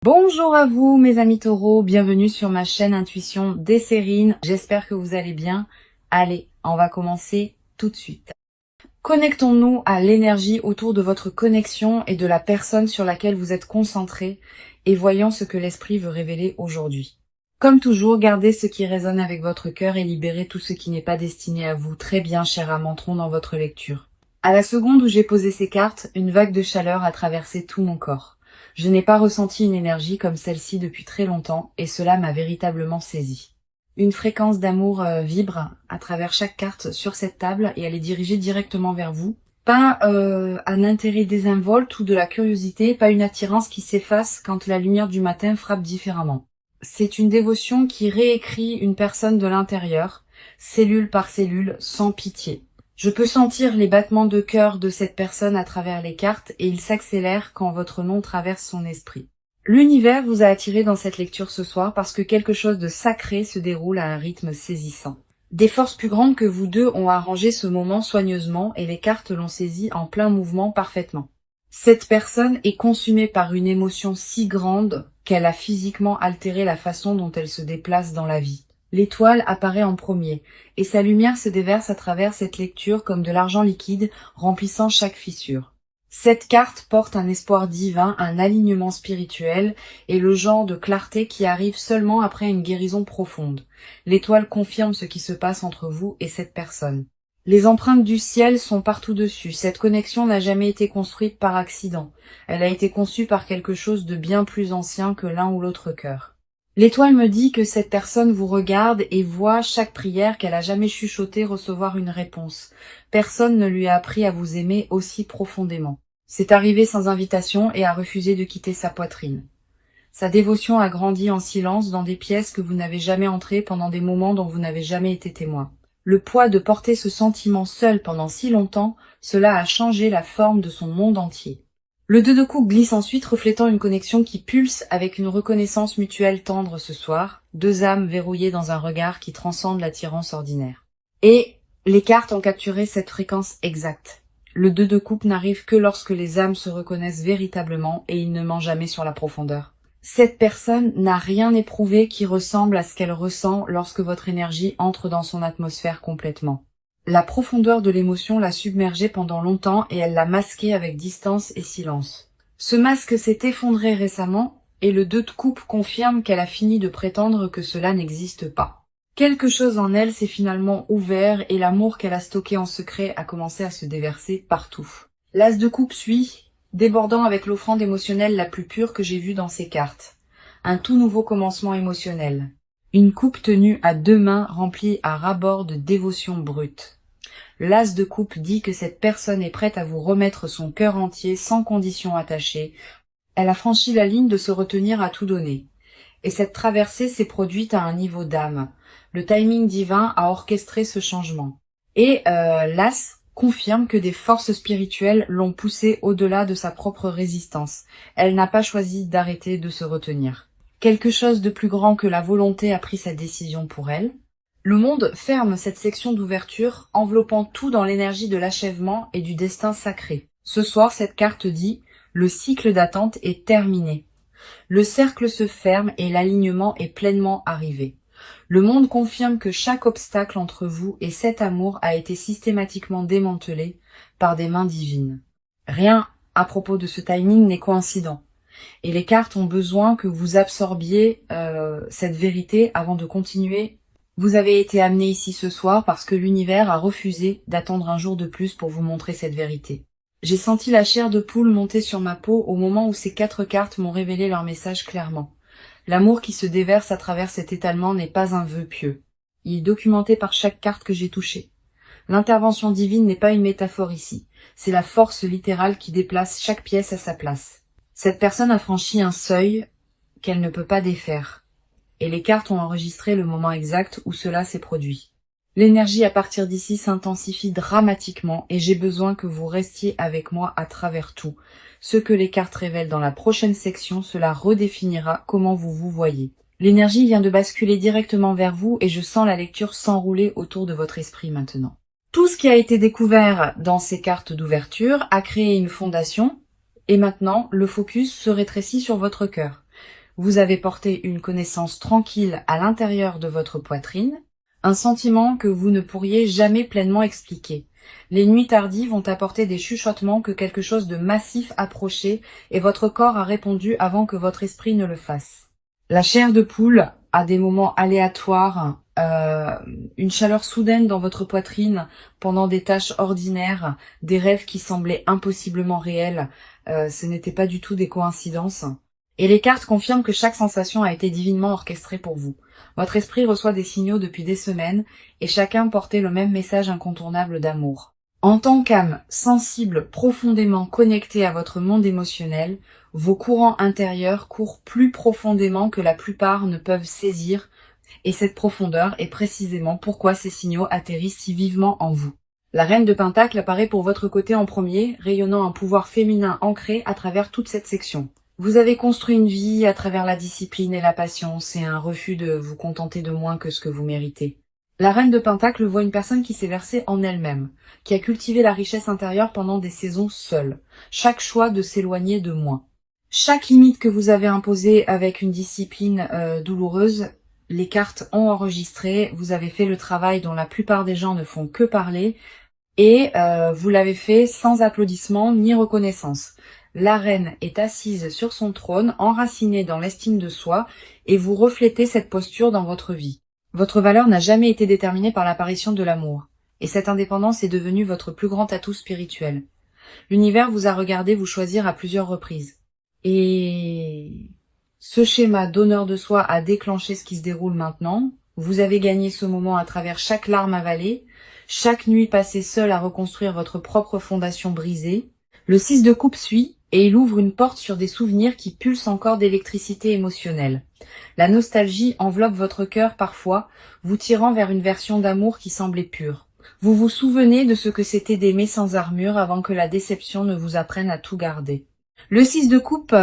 Bonjour à vous mes amis taureaux, bienvenue sur ma chaîne Intuition Desserine, j'espère que vous allez bien. Allez, on va commencer tout de suite. Connectons-nous à l'énergie autour de votre connexion et de la personne sur laquelle vous êtes concentré et voyons ce que l'esprit veut révéler aujourd'hui. Comme toujours, gardez ce qui résonne avec votre cœur et libérez tout ce qui n'est pas destiné à vous. Très bien, cher âme, entrons dans votre lecture. À la seconde où j'ai posé ces cartes, une vague de chaleur a traversé tout mon corps. Je n'ai pas ressenti une énergie comme celle-ci depuis très longtemps et cela m'a véritablement saisie. Une fréquence d'amour vibre à travers chaque carte sur cette table et elle est dirigée directement vers vous. Pas un intérêt désinvolte ou de la curiosité, pas une attirance qui s'efface quand la lumière du matin frappe différemment. C'est une dévotion qui réécrit une personne de l'intérieur, cellule par cellule, sans pitié. Je peux sentir les battements de cœur de cette personne à travers les cartes et ils s'accélèrent quand votre nom traverse son esprit. L'univers vous a attiré dans cette lecture ce soir parce que quelque chose de sacré se déroule à un rythme saisissant. Des forces plus grandes que vous deux ont arrangé ce moment soigneusement et les cartes l'ont saisi en plein mouvement parfaitement. Cette personne est consumée par une émotion si grande qu'elle a physiquement altéré la façon dont elle se déplace dans la vie. L'étoile apparaît en premier, et sa lumière se déverse à travers cette lecture comme de l'argent liquide remplissant chaque fissure. Cette carte porte un espoir divin, un alignement spirituel et le genre de clarté qui arrive seulement après une guérison profonde. L'étoile confirme ce qui se passe entre vous et cette personne. Les empreintes du ciel sont partout dessus. Cette connexion n'a jamais été construite par accident. Elle a été conçue par quelque chose de bien plus ancien que l'un ou l'autre cœur. L'étoile me dit que cette personne vous regarde et voit chaque prière qu'elle a jamais chuchotée recevoir une réponse. Personne ne lui a appris à vous aimer aussi profondément. C'est arrivé sans invitation et a refusé de quitter sa poitrine. Sa dévotion a grandi en silence dans des pièces que vous n'avez jamais entrées pendant des moments dont vous n'avez jamais été témoin. Le poids de porter ce sentiment seul pendant si longtemps, cela a changé la forme de son monde entier. Le 2 de coupe glisse ensuite, reflétant une connexion qui pulse avec une reconnaissance mutuelle tendre ce soir, deux âmes verrouillées dans un regard qui transcende l'attirance ordinaire. Et les cartes ont capturé cette fréquence exacte. Le 2 de coupe n'arrive que lorsque les âmes se reconnaissent véritablement et il ne ment jamais sur la profondeur. Cette personne n'a rien éprouvé qui ressemble à ce qu'elle ressent lorsque votre énergie entre dans son atmosphère complètement. La profondeur de l'émotion l'a submergée pendant longtemps et elle l'a masquée avec distance et silence. Ce masque s'est effondré récemment et le 2 de coupe confirme qu'elle a fini de prétendre que cela n'existe pas. Quelque chose en elle s'est finalement ouvert et l'amour qu'elle a stocké en secret a commencé à se déverser partout. L'as de coupe suit, débordant avec l'offrande émotionnelle la plus pure que j'ai vue dans ces cartes. Un tout nouveau commencement émotionnel. Une coupe tenue à deux mains remplie à ras-bord de dévotion brute. L'as de coupe dit que cette personne est prête à vous remettre son cœur entier sans condition attachée. Elle a franchi la ligne de se retenir à tout donner. Et cette traversée s'est produite à un niveau d'âme. Le timing divin a orchestré ce changement. Et l'as confirme que des forces spirituelles l'ont poussée au-delà de sa propre résistance. Elle n'a pas choisi d'arrêter de se retenir. Quelque chose de plus grand que la volonté a pris sa décision pour elle. Le monde ferme cette section d'ouverture, enveloppant tout dans l'énergie de l'achèvement et du destin sacré. Ce soir, cette carte dit « Le cycle d'attente est terminé ». Le cercle se ferme et l'alignement est pleinement arrivé. Le monde confirme que chaque obstacle entre vous et cet amour a été systématiquement démantelé par des mains divines. Rien à propos de ce timing n'est coïncident. Et les cartes ont besoin que vous absorbiez cette vérité avant de continuer. Vous avez été amené ici ce soir parce que l'univers a refusé d'attendre un jour de plus pour vous montrer cette vérité. J'ai senti la chair de poule monter sur ma peau au moment où ces 4 cartes m'ont révélé leur message clairement. L'amour qui se déverse à travers cet étalement n'est pas un vœu pieux. Il est documenté par chaque carte que j'ai touchée. L'intervention divine n'est pas une métaphore ici. C'est la force littérale qui déplace chaque pièce à sa place. Cette personne a franchi un seuil qu'elle ne peut pas défaire. Et les cartes ont enregistré le moment exact où cela s'est produit. L'énergie à partir d'ici s'intensifie dramatiquement et j'ai besoin que vous restiez avec moi à travers tout. Ce que les cartes révèlent dans la prochaine section, cela redéfinira comment vous vous voyez. L'énergie vient de basculer directement vers vous et je sens la lecture s'enrouler autour de votre esprit maintenant. Tout ce qui a été découvert dans ces cartes d'ouverture a créé une fondation et maintenant le focus se rétrécit sur votre cœur. Vous avez porté une connaissance tranquille à l'intérieur de votre poitrine, un sentiment que vous ne pourriez jamais pleinement expliquer. Les nuits tardives ont apporté des chuchotements que quelque chose de massif approchait et votre corps a répondu avant que votre esprit ne le fasse. La chair de poule, à des moments aléatoires, une chaleur soudaine dans votre poitrine pendant des tâches ordinaires, des rêves qui semblaient impossiblement réels, ce n'était pas du tout des coïncidences. Et les cartes confirment que chaque sensation a été divinement orchestrée pour vous. Votre esprit reçoit des signaux depuis des semaines, et chacun portait le même message incontournable d'amour. En tant qu'âme sensible, profondément connectée à votre monde émotionnel, vos courants intérieurs courent plus profondément que la plupart ne peuvent saisir, et cette profondeur est précisément pourquoi ces signaux atterrissent si vivement en vous. La reine de Pentacle apparaît pour votre côté en premier, rayonnant un pouvoir féminin ancré à travers toute cette section. Vous avez construit une vie à travers la discipline et la patience et un refus de vous contenter de moins que ce que vous méritez. La reine de Pentacle voit une personne qui s'est versée en elle-même, qui a cultivé la richesse intérieure pendant des saisons seule. Chaque choix de s'éloigner de moins. Chaque limite que vous avez imposée avec une discipline douloureuse, les cartes ont enregistré, vous avez fait le travail dont la plupart des gens ne font que parler, et vous l'avez fait sans applaudissements ni reconnaissance. La reine est assise sur son trône, enracinée dans l'estime de soi, et vous reflétez cette posture dans votre vie. Votre valeur n'a jamais été déterminée par l'apparition de l'amour, et cette indépendance est devenue votre plus grand atout spirituel. L'univers vous a regardé vous choisir à plusieurs reprises. Et ce schéma d'honneur de soi a déclenché ce qui se déroule maintenant. Vous avez gagné ce moment à travers chaque larme avalée, chaque nuit passée seule à reconstruire votre propre fondation brisée. Le 6 de coupe suit, et il ouvre une porte sur des souvenirs qui pulsent encore d'électricité émotionnelle. La nostalgie enveloppe votre cœur parfois, vous tirant vers une version d'amour qui semblait pure. Vous vous souvenez de ce que c'était d'aimer sans armure avant que la déception ne vous apprenne à tout garder. Le 6 de coupe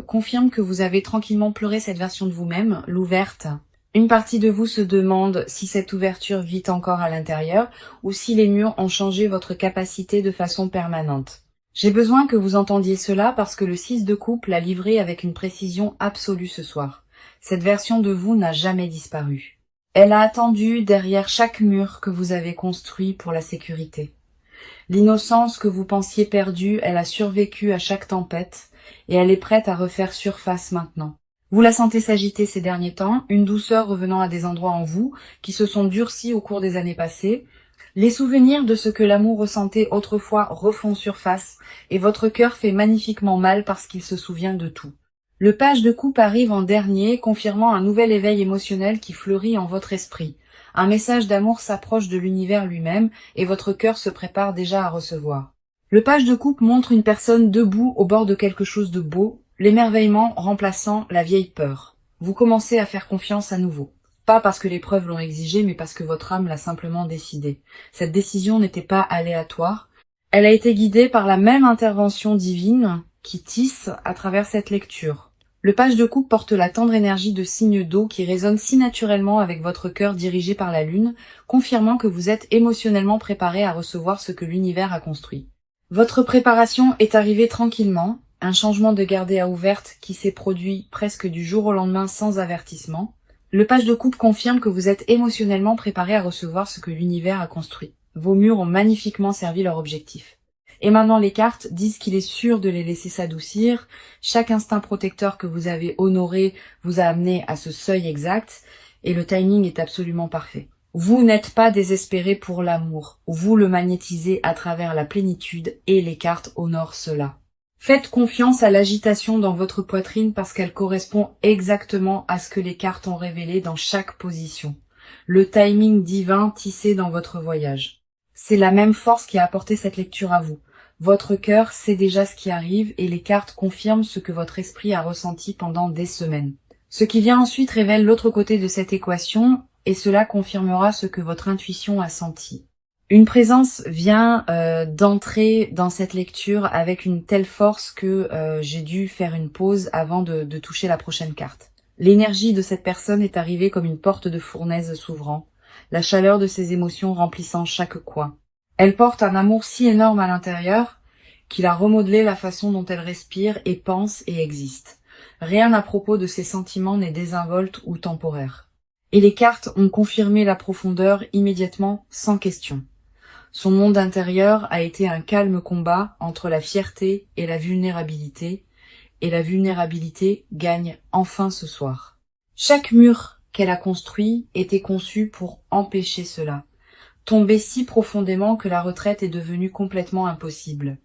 confirme que vous avez tranquillement pleuré cette version de vous-même, l'ouverte. Une partie de vous se demande si cette ouverture vit encore à l'intérieur ou si les murs ont changé votre capacité de façon permanente. J'ai besoin que vous entendiez cela parce que le 6 de coupe l'a livré avec une précision absolue ce soir. Cette version de vous n'a jamais disparu. Elle a attendu derrière chaque mur que vous avez construit pour la sécurité. L'innocence que vous pensiez perdue, elle a survécu à chaque tempête et elle est prête à refaire surface maintenant. Vous la sentez s'agiter ces derniers temps, une douceur revenant à des endroits en vous qui se sont durcis au cours des années passées. Les souvenirs de ce que l'amour ressentait autrefois refont surface, et votre cœur fait magnifiquement mal parce qu'il se souvient de tout. Le page de coupe arrive en dernier, confirmant un nouvel éveil émotionnel qui fleurit en votre esprit. Un message d'amour s'approche de l'univers lui-même, et votre cœur se prépare déjà à recevoir. Le page de coupe montre une personne debout au bord de quelque chose de beau, l'émerveillement remplaçant la vieille peur. Vous commencez à faire confiance à nouveau. Pas parce que les preuves l'ont exigé, mais parce que votre âme l'a simplement décidé. Cette décision n'était pas aléatoire. Elle a été guidée par la même intervention divine qui tisse à travers cette lecture. Le page de coupe porte la tendre énergie de signes d'eau qui résonne si naturellement avec votre cœur dirigé par la lune, confirmant que vous êtes émotionnellement préparé à recevoir ce que l'univers a construit. Votre préparation est arrivée tranquillement, un changement de gardée à ouverte qui s'est produit presque du jour au lendemain sans avertissement. Le page de coupe confirme que vous êtes émotionnellement préparé à recevoir ce que l'univers a construit. Vos murs ont magnifiquement servi leur objectif. Et maintenant les cartes disent qu'il est sûr de les laisser s'adoucir. Chaque instinct protecteur que vous avez honoré vous a amené à ce seuil exact, et le timing est absolument parfait. Vous n'êtes pas désespéré pour l'amour, vous le magnétisez à travers la plénitude et les cartes honorent cela. Faites confiance à l'agitation dans votre poitrine parce qu'elle correspond exactement à ce que les cartes ont révélé dans chaque position. Le timing divin tissé dans votre voyage. C'est la même force qui a apporté cette lecture à vous. Votre cœur sait déjà ce qui arrive et les cartes confirment ce que votre esprit a ressenti pendant des semaines. Ce qui vient ensuite révèle l'autre côté de cette équation et cela confirmera ce que votre intuition a senti. Une présence vient d'entrer dans cette lecture avec une telle force que j'ai dû faire une pause avant de toucher la prochaine carte. L'énergie de cette personne est arrivée comme une porte de fournaise s'ouvrant, la chaleur de ses émotions remplissant chaque coin. Elle porte un amour si énorme à l'intérieur qu'il a remodelé la façon dont elle respire et pense et existe. Rien à propos de ses sentiments n'est désinvolte ou temporaire. Et les cartes ont confirmé la profondeur immédiatement, sans question. Son monde intérieur a été un calme combat entre la fierté et la vulnérabilité gagne enfin ce soir. Chaque mur qu'elle a construit était conçu pour empêcher cela, tombé si profondément que la retraite est devenue complètement impossible.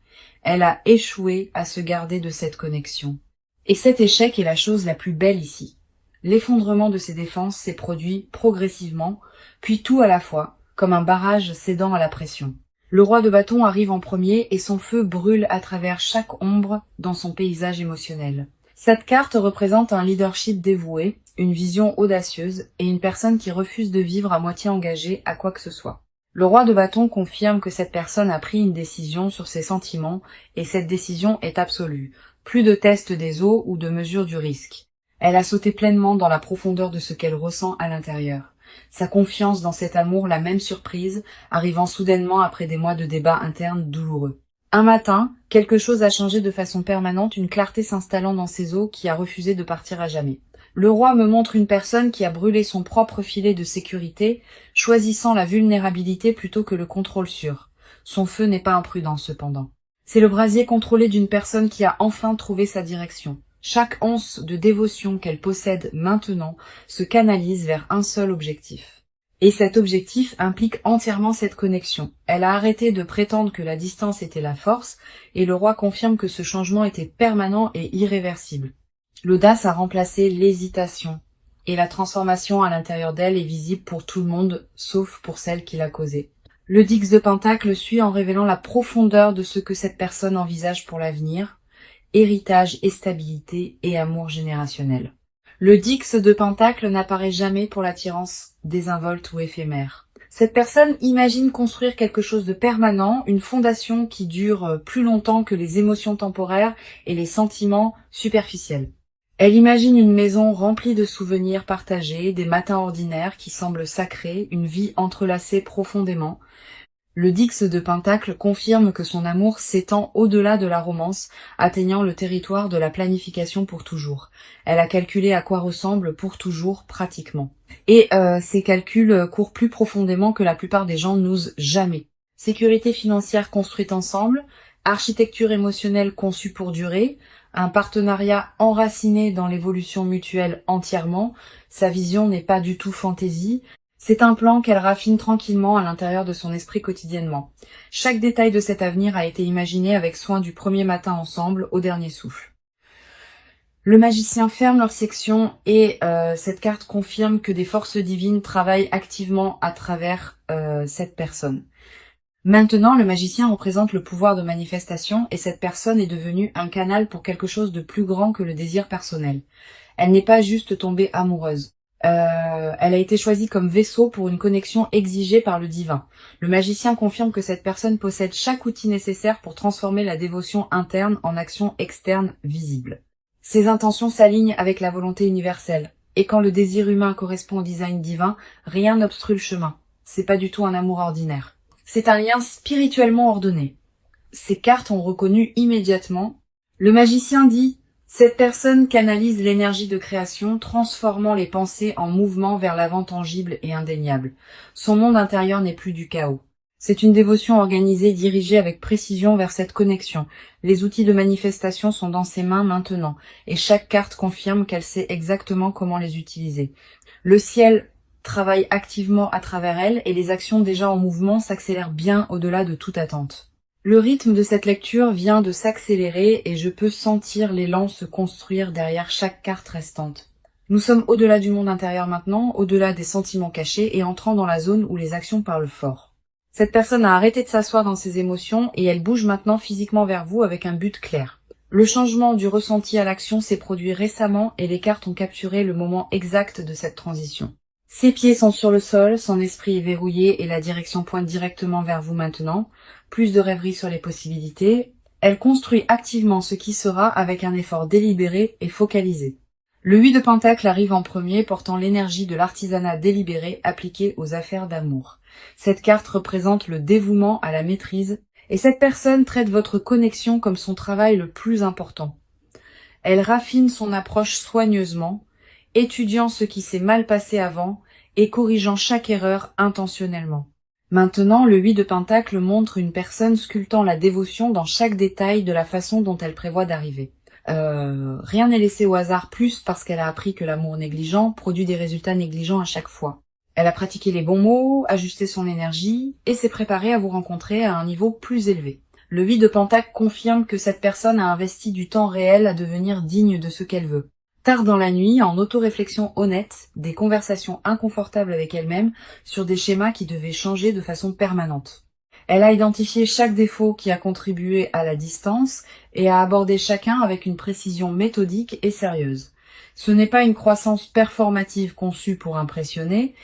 Elle a échoué à se garder de cette connexion. Et cet échec est la chose la plus belle ici. L'effondrement de ses défenses s'est produit progressivement, puis tout à la fois, comme un barrage cédant à la pression. Le roi de bâton arrive en premier et son feu brûle à travers chaque ombre dans son paysage émotionnel. Cette carte représente un leadership dévoué, une vision audacieuse et une personne qui refuse de vivre à moitié engagée à quoi que ce soit. Le roi de bâton confirme que cette personne a pris une décision sur ses sentiments et cette décision est absolue. Plus de test des eaux ou de mesure du risque. Elle a sauté pleinement dans la profondeur de ce qu'elle ressent à l'intérieur. Sa confiance dans cet amour la même surprise, arrivant soudainement après des mois de débats internes douloureux. Un matin, quelque chose a changé de façon permanente, une clarté s'installant dans ses eaux qui a refusé de partir à jamais. Le roi me montre une personne qui a brûlé son propre filet de sécurité, choisissant la vulnérabilité plutôt que le contrôle sûr. Son feu n'est pas imprudent cependant. C'est le brasier contrôlé d'une personne qui a enfin trouvé sa direction. Chaque once de dévotion qu'elle possède maintenant se canalise vers un seul objectif. Et cet objectif implique entièrement cette connexion. Elle a arrêté de prétendre que la distance était la force, et le roi confirme que ce changement était permanent et irréversible. L'audace a remplacé l'hésitation, et la transformation à l'intérieur d'elle est visible pour tout le monde, sauf pour celle qui l'a causée. Le Dix de Pentacle suit en révélant la profondeur de ce que cette personne envisage pour l'avenir, héritage et stabilité et amour générationnel. Le Dix de Pentacle n'apparaît jamais pour l'attirance désinvolte ou éphémère. Cette personne imagine construire quelque chose de permanent, une fondation qui dure plus longtemps que les émotions temporaires et les sentiments superficiels. Elle imagine une maison remplie de souvenirs partagés, des matins ordinaires qui semblent sacrés, une vie entrelacée profondément. Le Dix de Pentacle confirme que son amour s'étend au-delà de la romance, atteignant le territoire de la planification pour toujours. Elle a calculé à quoi ressemble pour toujours pratiquement. Et ces calculs courent plus profondément que la plupart des gens n'osent jamais. Sécurité financière construite ensemble, architecture émotionnelle conçue pour durer, un partenariat enraciné dans l'évolution mutuelle entièrement, sa vision n'est pas du tout fantaisie. C'est un plan qu'elle raffine tranquillement à l'intérieur de son esprit quotidiennement. Chaque détail de cet avenir a été imaginé avec soin du premier matin ensemble au dernier souffle. Le magicien ferme leur section et cette carte confirme que des forces divines travaillent activement à travers cette personne. Maintenant, le magicien représente le pouvoir de manifestation et cette personne est devenue un canal pour quelque chose de plus grand que le désir personnel. Elle n'est pas juste tombée amoureuse. Elle a été choisie comme vaisseau pour une connexion exigée par le divin. Le magicien confirme que cette personne possède chaque outil nécessaire pour transformer la dévotion interne en action externe visible. Ses intentions s'alignent avec la volonté universelle. Et quand le désir humain correspond au design divin, rien n'obstrue le chemin. C'est pas du tout un amour ordinaire. C'est un lien spirituellement ordonné. Ces cartes ont reconnu immédiatement. Le magicien dit: cette personne canalise l'énergie de création, transformant les pensées en mouvement vers l'avant tangible et indéniable. Son monde intérieur n'est plus du chaos. C'est une dévotion organisée, dirigée avec précision vers cette connexion. Les outils de manifestation sont dans ses mains maintenant, et chaque carte confirme qu'elle sait exactement comment les utiliser. Le ciel travaille activement à travers elle, et les actions déjà en mouvement s'accélèrent bien au-delà de toute attente. Le rythme de cette lecture vient de s'accélérer et je peux sentir l'élan se construire derrière chaque carte restante. Nous sommes au-delà du monde intérieur maintenant, au-delà des sentiments cachés et entrant dans la zone où les actions parlent fort. Cette personne a arrêté de s'asseoir dans ses émotions et elle bouge maintenant physiquement vers vous avec un but clair. Le changement du ressenti à l'action s'est produit récemment et les cartes ont capturé le moment exact de cette transition. Ses pieds sont sur le sol, son esprit est verrouillé et la direction pointe directement vers vous maintenant. Plus de rêverie sur les possibilités. Elle construit activement ce qui sera avec un effort délibéré et focalisé. Le 8 de Pentacle arrive en premier, portant l'énergie de l'artisanat délibéré appliqué aux affaires d'amour. Cette carte représente le dévouement à la maîtrise et cette personne traite votre connexion comme son travail le plus important. Elle raffine son approche soigneusement, étudiant ce qui s'est mal passé avant et corrigeant chaque erreur intentionnellement. Maintenant, le 8 de Pentacle montre une personne sculptant la dévotion dans chaque détail de la façon dont elle prévoit d'arriver. Rien n'est laissé au hasard, plus parce qu'elle a appris que l'amour négligent produit des résultats négligents à chaque fois. Elle a pratiqué les bons mots, ajusté son énergie et s'est préparée à vous rencontrer à un niveau plus élevé. Le 8 de Pentacle confirme que cette personne a investi du temps réel à devenir digne de ce qu'elle veut. Tard dans la nuit, en autoréflexion honnête, des conversations inconfortables avec elle-même sur des schémas qui devaient changer de façon permanente. Elle a identifié chaque défaut qui a contribué à la distance et a abordé chacun avec une précision méthodique et sérieuse. Ce n'est pas une croissance performative conçue pour impressionner,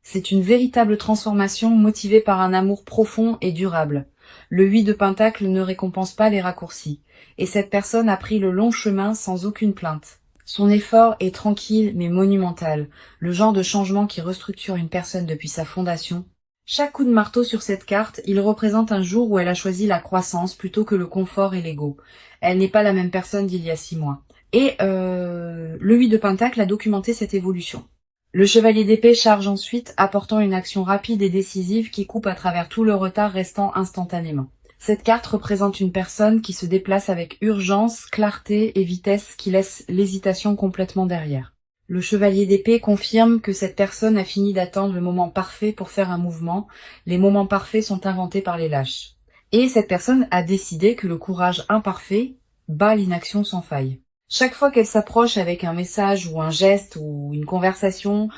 c'est une véritable transformation motivée par un amour profond et durable. Le 8 de Pentacle ne récompense pas les raccourcis, et cette personne a pris le long chemin sans aucune plainte. Son effort est tranquille mais monumental, le genre de changement qui restructure une personne depuis sa fondation. Chaque coup de marteau sur cette carte, il représente un jour où elle a choisi la croissance plutôt que le confort et l'ego. Elle n'est pas la même personne d'il y a 6 mois. Et le 8 de Pentacle a documenté cette évolution. Le chevalier d'épée charge ensuite, apportant une action rapide et décisive qui coupe à travers tout le retard restant instantanément. Cette carte représente une personne qui se déplace avec urgence, clarté et vitesse qui laisse l'hésitation complètement derrière. Le chevalier d'épée confirme que cette personne a fini d'attendre le moment parfait pour faire un mouvement. Les moments parfaits sont inventés par les lâches. Et cette personne a décidé que le courage imparfait bat l'inaction sans faille. Chaque fois qu'elle s'approche avec un message ou un geste ou une conversation,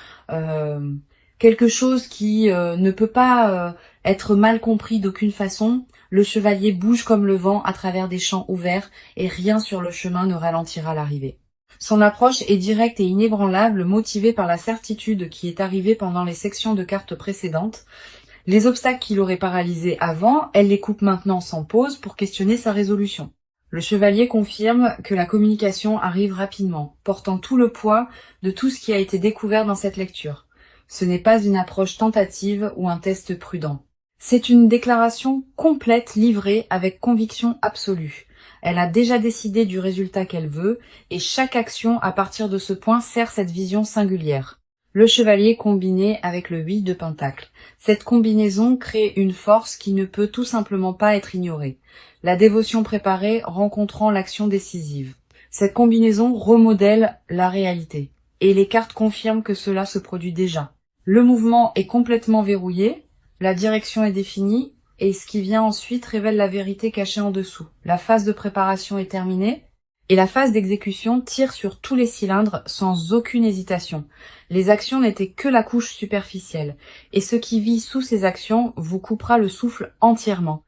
quelque chose qui ne peut pas être mal compris d'aucune façon, le chevalier bouge comme le vent à travers des champs ouverts et rien sur le chemin ne ralentira l'arrivée. Son approche est directe et inébranlable, motivée par la certitude qui est arrivée pendant les sections de cartes précédentes. Les obstacles qui l'auraient paralysé avant, elle les coupe maintenant sans pause pour questionner sa résolution. Le chevalier confirme que la communication arrive rapidement, portant tout le poids de tout ce qui a été découvert dans cette lecture. Ce n'est pas une approche tentative ou un test prudent. C'est une déclaration complète livrée avec conviction absolue. Elle a déjà décidé du résultat qu'elle veut, et chaque action à partir de ce point sert cette vision singulière. Le chevalier combiné avec le 8 de Pentacle. Cette combinaison crée une force qui ne peut tout simplement pas être ignorée. La dévotion préparée rencontrant l'action décisive. Cette combinaison remodèle la réalité. Et les cartes confirment que cela se produit déjà. Le mouvement est complètement verrouillé, la direction est définie, et ce qui vient ensuite révèle la vérité cachée en dessous. La phase de préparation est terminée, et la phase d'exécution tire sur tous les cylindres sans aucune hésitation. Les actions n'étaient que la couche superficielle, et ce qui vit sous ces actions vous coupera le souffle entièrement.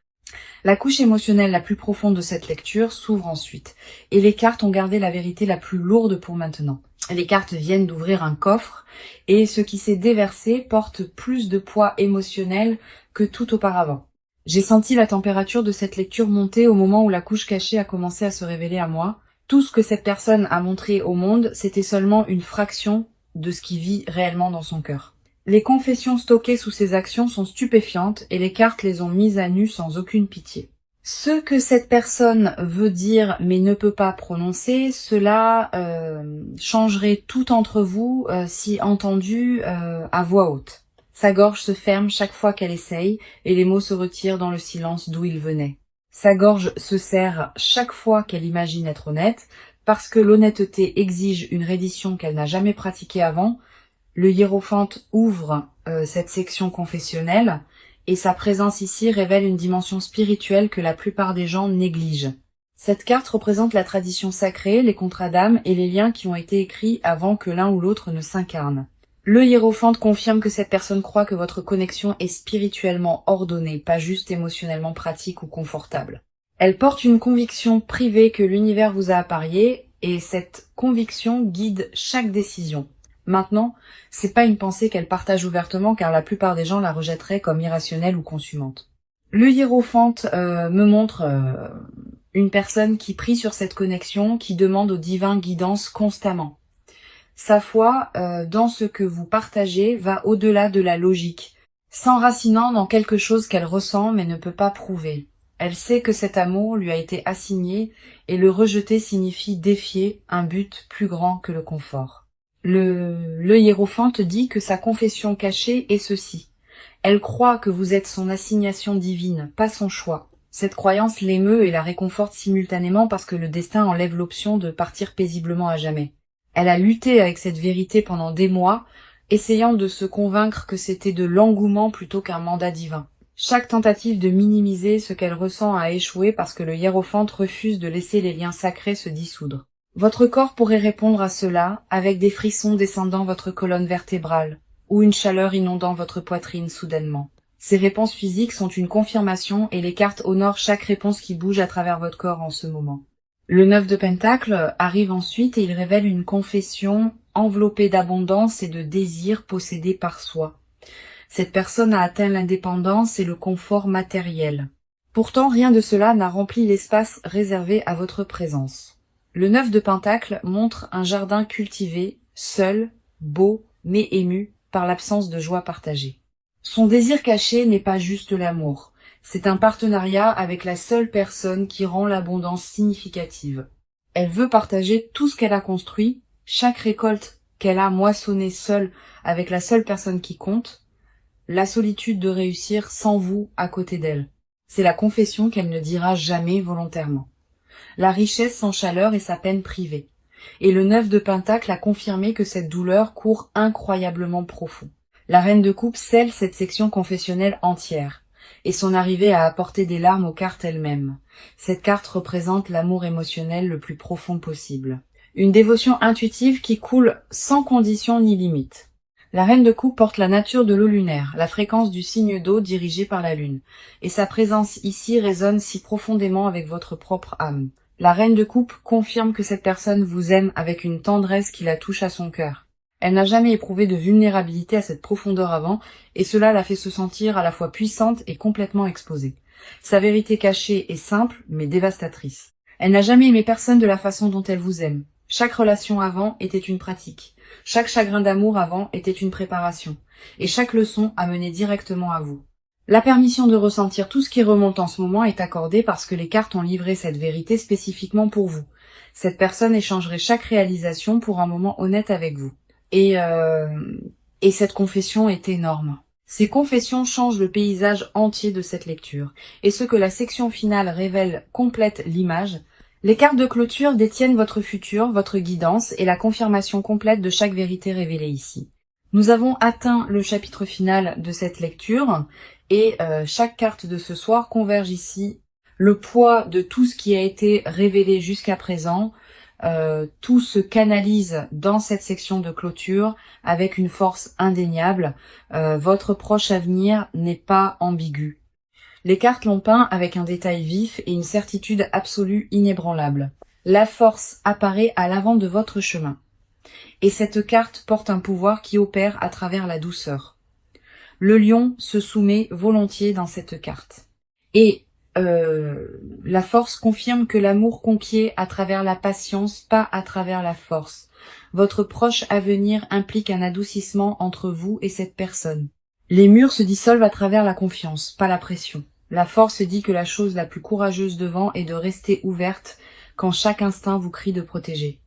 La couche émotionnelle la plus profonde de cette lecture s'ouvre ensuite, et les cartes ont gardé la vérité la plus lourde pour maintenant. Les cartes viennent d'ouvrir un coffre, et ce qui s'est déversé porte plus de poids émotionnel que tout auparavant. J'ai senti la température de cette lecture monter au moment où la couche cachée a commencé à se révéler à moi. Tout ce que cette personne a montré au monde, c'était seulement une fraction de ce qui vit réellement dans son cœur. Les confessions stockées sous ces actions sont stupéfiantes et les cartes les ont mises à nu sans aucune pitié. Ce que cette personne veut dire mais ne peut pas prononcer, cela changerait tout entre vous si entendu à voix haute. Sa gorge se ferme chaque fois qu'elle essaye et les mots se retirent dans le silence d'où ils venaient. Sa gorge se serre chaque fois qu'elle imagine être honnête, parce que l'honnêteté exige une reddition qu'elle n'a jamais pratiquée avant. Le hiérophante ouvre cette section confessionnelle et sa présence ici révèle une dimension spirituelle que la plupart des gens négligent. Cette carte représente la tradition sacrée, les contrats d'âme et les liens qui ont été écrits avant que l'un ou l'autre ne s'incarne. Le hiérophante confirme que cette personne croit que votre connexion est spirituellement ordonnée, pas juste émotionnellement pratique ou confortable. Elle porte une conviction privée que l'univers vous a apparié et cette conviction guide chaque décision. Maintenant, c'est pas une pensée qu'elle partage ouvertement car la plupart des gens la rejetteraient comme irrationnelle ou consumante. Le hiérophante me montre une personne qui prie sur cette connexion, qui demande au divin guidance constamment. Sa foi dans ce que vous partagez va au-delà de la logique, s'enracinant dans quelque chose qu'elle ressent mais ne peut pas prouver. Elle sait que cet amour lui a été assigné et le rejeter signifie défier un but plus grand que le confort. Le hiérophante dit que sa confession cachée est ceci. Elle croit que vous êtes son assignation divine, pas son choix. Cette croyance l'émeut et la réconforte simultanément parce que le destin enlève l'option de partir paisiblement à jamais. Elle a lutté avec cette vérité pendant des mois, essayant de se convaincre que c'était de l'engouement plutôt qu'un mandat divin. Chaque tentative de minimiser ce qu'elle ressent a échoué parce que le hiérophante refuse de laisser les liens sacrés se dissoudre. Votre corps pourrait répondre à cela avec des frissons descendant votre colonne vertébrale ou une chaleur inondant votre poitrine soudainement. Ces réponses physiques sont une confirmation et les cartes honorent chaque réponse qui bouge à travers votre corps en ce moment. Le 9 de Pentacle arrive ensuite et il révèle une confession enveloppée d'abondance et de désir possédé par soi. Cette personne a atteint l'indépendance et le confort matériel. Pourtant, rien de cela n'a rempli l'espace réservé à votre présence. Le 9 de Pentacle montre un jardin cultivé, seul, beau, mais ému par l'absence de joie partagée. Son désir caché n'est pas juste l'amour. C'est un partenariat avec la seule personne qui rend l'abondance significative. Elle veut partager tout ce qu'elle a construit, chaque récolte qu'elle a moissonnée seule avec la seule personne qui compte, la solitude de réussir sans vous à côté d'elle. C'est la confession qu'elle ne dira jamais volontairement. La richesse sans chaleur est sa peine privée. Et le 9 de Pentacle a confirmé que cette douleur court incroyablement profond. La reine de coupe scelle cette section confessionnelle entière. Et son arrivée a apporté des larmes aux cartes elles-mêmes. Cette carte représente l'amour émotionnel le plus profond possible. Une dévotion intuitive qui coule sans condition ni limite. La reine de coupe porte la nature de l'eau lunaire, la fréquence du signe d'eau dirigé par la lune. Et sa présence ici résonne si profondément avec votre propre âme. La reine de coupe confirme que cette personne vous aime avec une tendresse qui la touche à son cœur. Elle n'a jamais éprouvé de vulnérabilité à cette profondeur avant, et cela la fait se sentir à la fois puissante et complètement exposée. Sa vérité cachée est simple, mais dévastatrice. Elle n'a jamais aimé personne de la façon dont elle vous aime. Chaque relation avant était une pratique. Chaque chagrin d'amour avant était une préparation. Et chaque leçon a mené directement à vous. La permission de ressentir tout ce qui remonte en ce moment est accordée parce que les cartes ont livré cette vérité spécifiquement pour vous. Cette personne échangerait chaque réalisation pour un moment honnête avec vous. Et cette confession est énorme. Ces confessions changent le paysage entier de cette lecture. Et ce que la section finale révèle complète l'image. Les cartes de clôture détiennent votre futur, votre guidance et la confirmation complète de chaque vérité révélée ici. Nous avons atteint le chapitre final de cette lecture et chaque carte de ce soir converge ici. Le poids de tout ce qui a été révélé jusqu'à présent, tout se canalise dans cette section de clôture avec une force indéniable. Votre proche avenir n'est pas ambigu. Les cartes l'ont peint avec un détail vif et une certitude absolue inébranlable. La force apparaît à l'avant de votre chemin. Et cette carte porte un pouvoir qui opère à travers la douceur. Le lion se soumet volontiers dans cette carte. Et la force confirme que l'amour conquiert à travers la patience, pas à travers la force. Votre proche avenir implique un adoucissement entre vous et cette personne. Les murs se dissolvent à travers la confiance, pas la pression. La force dit que la chose la plus courageuse devant est de rester ouverte quand chaque instinct vous crie de protéger.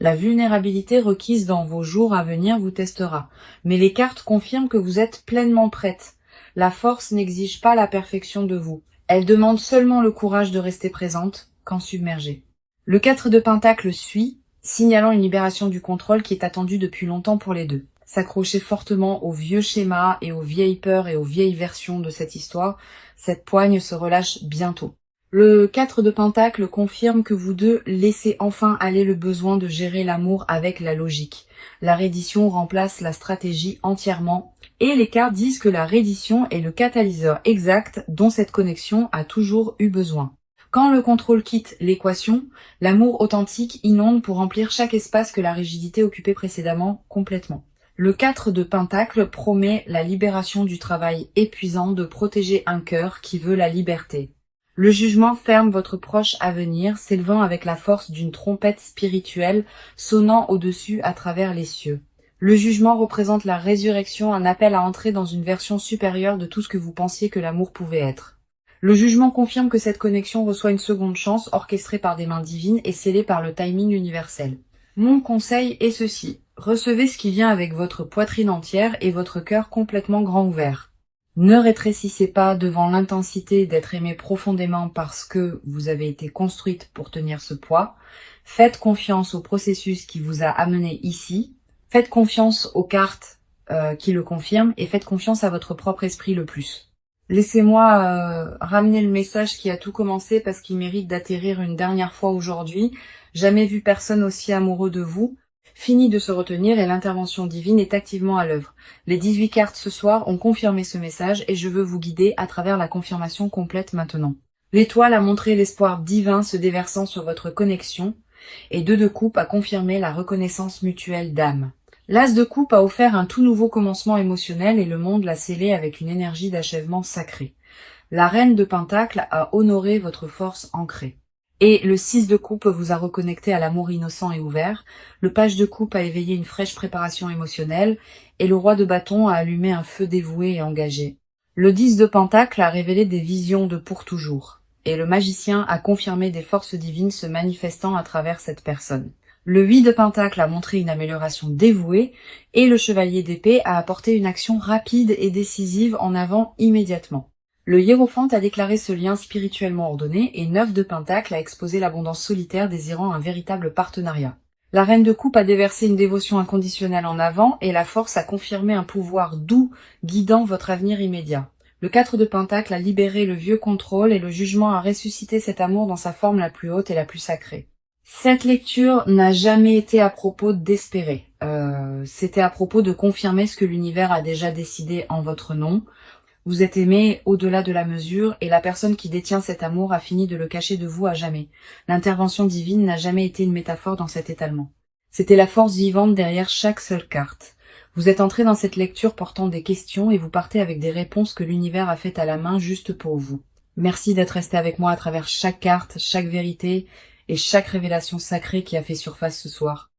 La vulnérabilité requise dans vos jours à venir vous testera, mais les cartes confirment que vous êtes pleinement prête. La force n'exige pas la perfection de vous. Elle demande seulement le courage de rester présente quand submergée. Le 4 de Pentacle suit, signalant une libération du contrôle qui est attendue depuis longtemps pour les deux. S'accrocher fortement aux vieux schémas et aux vieilles peurs et aux vieilles versions de cette histoire, cette poigne se relâche bientôt. Le 4 de Pentacle confirme que vous deux laissez enfin aller le besoin de gérer l'amour avec la logique. La reddition remplace la stratégie entièrement, et les cartes disent que la reddition est le catalyseur exact dont cette connexion a toujours eu besoin. Quand le contrôle quitte l'équation, l'amour authentique inonde pour remplir chaque espace que la rigidité occupait précédemment complètement. Le 4 de Pentacle promet la libération du travail épuisant de protéger un cœur qui veut la liberté. Le jugement ferme votre proche avenir, s'élevant avec la force d'une trompette spirituelle sonnant au-dessus à travers les cieux. Le jugement représente la résurrection, un appel à entrer dans une version supérieure de tout ce que vous pensiez que l'amour pouvait être. Le jugement confirme que cette connexion reçoit une seconde chance orchestrée par des mains divines et scellée par le timing universel. Mon conseil est ceci. Recevez ce qui vient avec votre poitrine entière et votre cœur complètement grand ouvert. Ne rétrécissez pas devant l'intensité d'être aimé profondément parce que vous avez été construite pour tenir ce poids. Faites confiance au processus qui vous a amené ici. Faites confiance aux cartes qui le confirment et faites confiance à votre propre esprit le plus. Laissez-moi ramener le message qui a tout commencé parce qu'il mérite d'atterrir une dernière fois aujourd'hui. Jamais vu personne aussi amoureux de vous. Fini de se retenir et l'intervention divine est activement à l'œuvre. Les 18 cartes ce soir ont confirmé ce message et je veux vous guider à travers la confirmation complète maintenant. L'étoile a montré l'espoir divin se déversant sur votre connexion et 2 de coupe a confirmé la reconnaissance mutuelle d'âme. L'As de coupe a offert un tout nouveau commencement émotionnel et le monde l'a scellé avec une énergie d'achèvement sacré. La Reine de Pentacle a honoré votre force ancrée. Et le 6 de coupe vous a reconnecté à l'amour innocent et ouvert, le Page de coupe a éveillé une fraîche préparation émotionnelle, et le Roi de bâton a allumé un feu dévoué et engagé. Le 10 de Pentacle a révélé des visions de pour toujours, et le Magicien a confirmé des forces divines se manifestant à travers cette personne. Le 8 de Pentacle a montré une amélioration dévouée, et le Chevalier d'épée a apporté une action rapide et décisive en avant immédiatement. Le Hiérophante a déclaré ce lien spirituellement ordonné et 9 de Pentacle a exposé l'abondance solitaire désirant un véritable partenariat. La Reine de coupe a déversé une dévotion inconditionnelle en avant et la Force a confirmé un pouvoir doux guidant votre avenir immédiat. Le 4 de Pentacle a libéré le vieux contrôle et le jugement a ressuscité cet amour dans sa forme la plus haute et la plus sacrée. Cette lecture n'a jamais été à propos d'espérer. C'était à propos de confirmer ce que l'univers a déjà décidé en votre nom. Vous êtes aimé au-delà de la mesure et la personne qui détient cet amour a fini de le cacher de vous à jamais. L'intervention divine n'a jamais été une métaphore dans cet étalement. C'était la force vivante derrière chaque seule carte. Vous êtes entré dans cette lecture portant des questions et vous partez avec des réponses que l'univers a faites à la main juste pour vous. Merci d'être resté avec moi à travers chaque carte, chaque vérité et chaque révélation sacrée qui a fait surface ce soir.